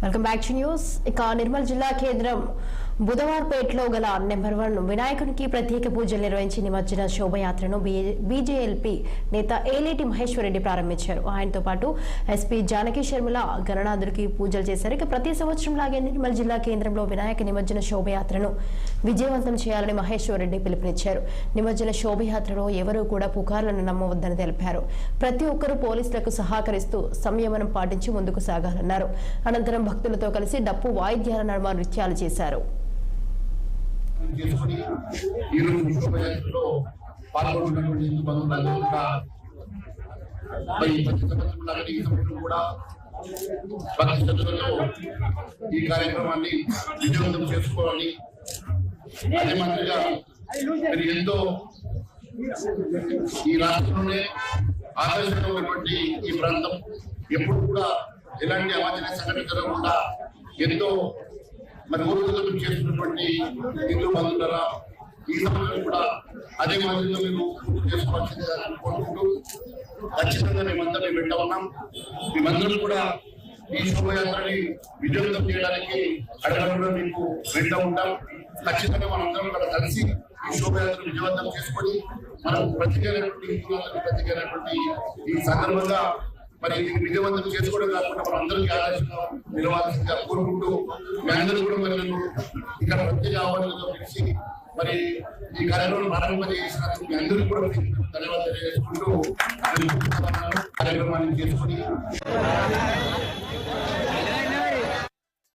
Welcome back to news. ఇక నిర్మల్ జిల్లా కేంద్రం బుధవార్పేటలో గల నెంబర్ 1 వినాయకునికి ప్రత్యేక పూజలు నిర్వహించి నిమజ్జన శోభయాత్రను బీజేఎల్పీ నేత ఏలేటి మహేశ్వర్ రెడ్డి ప్రారంభించారు. ఆయనతో పాటు ఎస్పీ జానకి శర్మల గణనాథుడికి పూజలు చేశారు. ఇక ప్రతి సంవత్సరం లాగే నిర్మల్ జిల్లా కేంద్రంలో వినాయక నిమజ్జన శోభయాత్రను విజయవంతం చేయాలని మహేశ్వర్ రెడ్డి పిలుపునిచ్చారు. నిమజ్జన శోభయాత్రలో ఎవరూ కూడా పుకార్లను నమ్మవద్దని తెలిపారు. ప్రతి ఒక్కరూ పోలీసులకు సహకరిస్తూ సంయమనం పాటించి ముందుకు సాగాలన్నారు. అనంతరం భక్తులతో కలిసి డప్పు వాయిద్యాల నడుమ నృత్యాలు చేశారు. ఈ కార్యక్రమాన్ని విజయవంతం చేసుకోవాలని అదే మాదిరిగా ఎంతో ఈ రాష్ట్రంలోనే ఆదర్శంగా ఉన్నటువంటి ఈ ప్రాంతం ఎప్పుడు కూడా ఎలాంటి అవాంఛనీయ సంఘటన జరగకుండా ఎంతో ఊరుదలు చేస్తున్నటువంటి హిందూ బంధువులరా ఈ సమయంలో కూడా అదే మాదిరిగా మేము చేసుకోవాల్సిందిగా కోరుకుంటూ ఖచ్చితంగా మేమందరం వెంట ఉన్నాం. మేమందరం కూడా ఈ శోభయాత్రని విజయవంతం చేయడానికి అడగడంలో మీకు వెంట ఉంటాం. ఖచ్చితంగా మనందరం కూడా కలిసి ఈ శోభయాత్ర విజయవంతం చేసుకొని మనం ప్రత్యేకమైనటువంటి ఈ సందర్భంగా మరి విజయవంతం చేసుకోవడం కాకుండా మనం అందరికీ ఆదర్శంగా నిలవాల్సిందిగా కోరుకుంటూ మీ అందరూ కూడా మరి ఇక్కడ ప్రత్యేక ఆహ్వానంతో పిలిచి మరి ఈ కార్యక్రమం ప్రారంభం చేసినందుకు మీ అందరికీ కూడా ధన్యవాదాలు తెలియజేసుకుంటూ కార్యక్రమాన్ని చేసుకుని